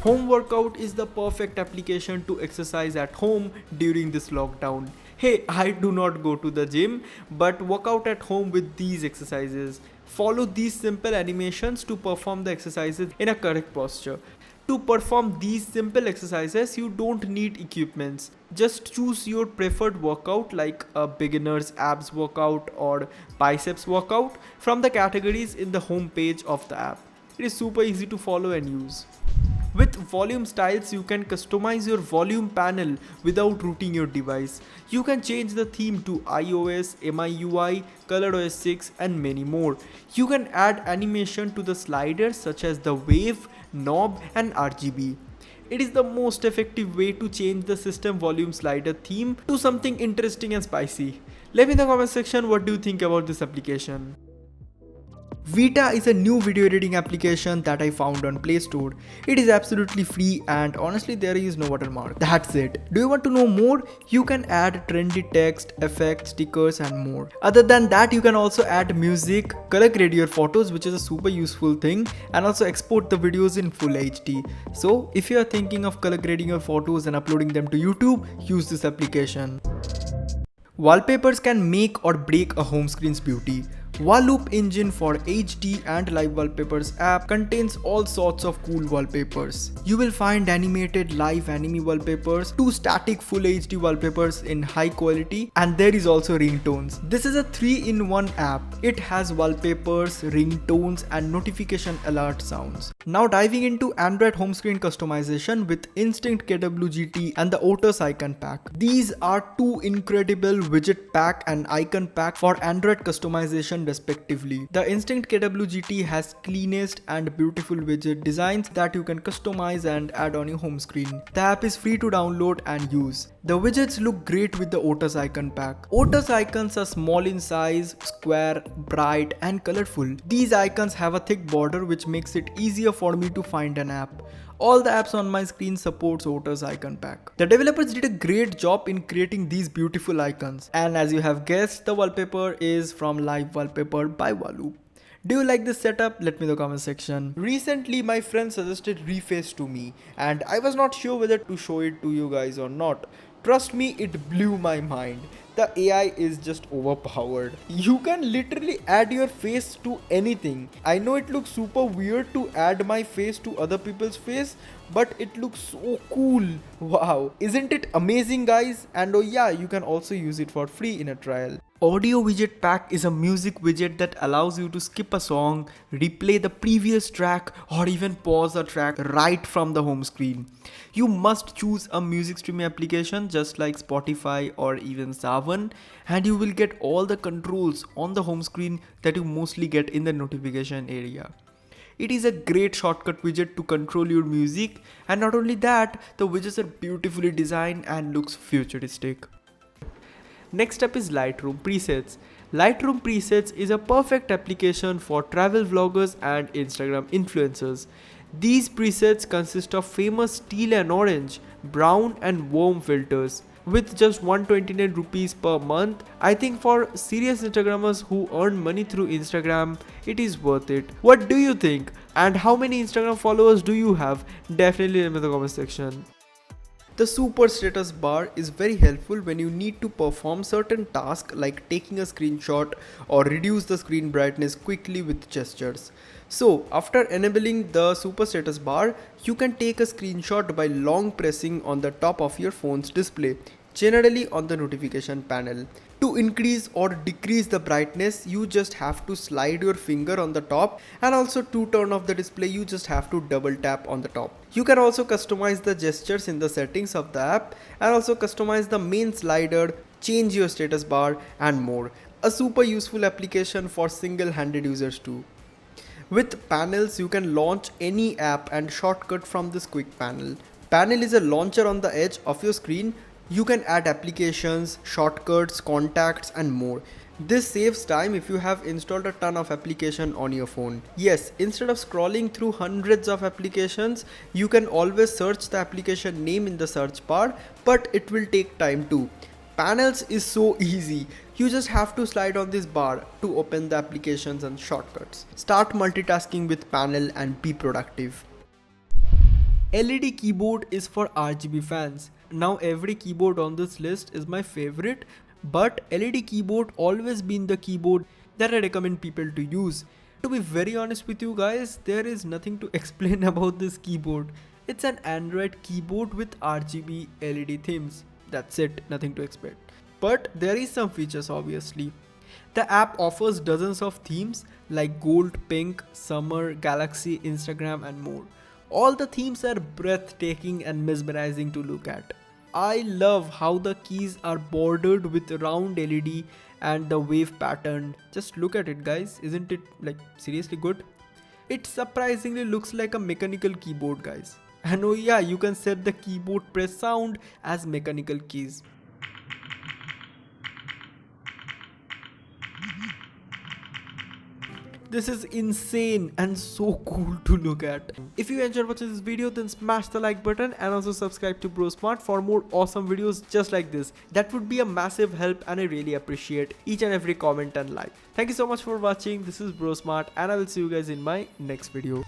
Home workout is the perfect application to exercise at home during this lockdown. Hey, I do not go to the gym, but work out at home with these exercises. Follow these simple animations to perform the exercises in a correct posture. To perform these simple exercises, you don't need equipments. Just choose your preferred workout like a beginner's abs workout or biceps workout from the categories in the home page of the app. It is super easy to follow and use. With volume styles, you can customize your volume panel without rooting your device. You can change the theme to iOS, MIUI, ColorOS 6 and many more. You can add animation to the sliders such as the wave, knob and RGB. It is the most effective way to change the system volume slider theme to something interesting and spicy. Let me in the comment section what do you think about this application. Vita is a new video editing application that I found on Play Store. It is absolutely free and honestly there is no watermark. That's it. Do you want to know more? You can add trendy text, effects, stickers and more. Other than that, you can also add music, color grade your photos, which is a super useful thing, and also export the videos in full HD. So if you are thinking of color grading your photos and uploading them to YouTube, use this application. Wallpapers can make or break a home screen's beauty. Wallloop engine for HD and live wallpapers app contains all sorts of cool wallpapers. You will find animated live anime wallpapers, 2 static full HD wallpapers in high quality, and there is also ringtones. This is a 3-in-1 app. It has wallpapers, ringtones and notification alert sounds. Now diving into Android home screen customization with Instinct KWGT and the Otus icon pack. These are 2 incredible widget pack and icon pack for Android customization respectively. The Instinct KWGT has cleanest and beautiful widget designs that you can customize and add on your home screen. The app is free to download and use. The widgets look great with the Otus icon pack. Otus icons are small in size, square, bright and colorful. These icons have a thick border which makes it easier for me to find an app. All the apps on my screen supports Otus icon pack. The developers did a great job in creating these beautiful icons. And as you have guessed, the wallpaper is from Live Wallpaper by Wallloop. Do you like this setup? Let me know in the comment section. Recently my friend suggested Reface to me and I was not sure whether to show it to you guys or not. Trust me, it blew my mind. The AI is just overpowered. You can literally add your face to anything. I know it looks super weird to add my face to other people's face, but it looks so cool. Wow, isn't it amazing guys? And oh yeah, you can also use it for free in a trial. Audio Widget Pack is a music widget that allows you to skip a song, replay the previous track or even pause a track right from the home screen. You must choose a music streaming application just like Spotify or even Savan and you will get all the controls on the home screen that you mostly get in the notification area. It is a great shortcut widget to control your music, and not only that, the widgets are beautifully designed and looks futuristic. Next up is Lightroom Presets. Lightroom Presets is a perfect application for travel vloggers and Instagram influencers. These presets consist of famous teal and orange, brown and warm filters. With just 129 rupees per month, I think for serious Instagrammers who earn money through Instagram, it is worth it. What do you think? And how many Instagram followers do you have? Definitely let me know in the comment section. The super status bar is very helpful when you need to perform certain tasks like taking a screenshot or reduce the screen brightness quickly with gestures. So after enabling the super status bar, you can take a screenshot by long pressing on the top of your phone's display, generally on the notification panel. To increase or decrease the brightness, you just have to slide your finger on the top, and also to turn off the display, you just have to double tap on the top. You can also customize the gestures in the settings of the app and also customize the main slider, change your status bar and more. A super useful application for single-handed users too. With panels, you can launch any app and shortcut from this quick panel. Panel is a launcher on the edge of your screen. You can add applications, shortcuts, contacts and more. This saves time if you have installed a ton of application on your phone. Yes, instead of scrolling through hundreds of applications, you can always search the application name in the search bar, but it will take time too. Panels is so easy. You just have to slide on this bar to open the applications and shortcuts. Start multitasking with panel and be productive. LED keyboard is for RGB fans. Now every keyboard on this list is my favorite, but LED keyboard always been the keyboard that I recommend people to use. To be very honest with you guys, there is nothing to explain about this keyboard. It's an Android keyboard with RGB LED themes. That's it, nothing to expect. But there is some features obviously. The app offers dozens of themes like gold, pink, summer, galaxy, Instagram and more. All the themes are breathtaking and mesmerizing to look at. I love how the keys are bordered with round LED and the wave pattern. Just look at it guys, isn't it like seriously good? It surprisingly looks like a mechanical keyboard guys. And oh yeah, you can set the keyboard press sound as mechanical keys. This is insane and so cool to look at. If you enjoyed watching this video, then smash the like button and also subscribe to brosmart for more awesome videos just like this. That would be a massive help and I really appreciate each and every comment and like. Thank you so much for watching. This is brosmart and I will see you guys in my next video.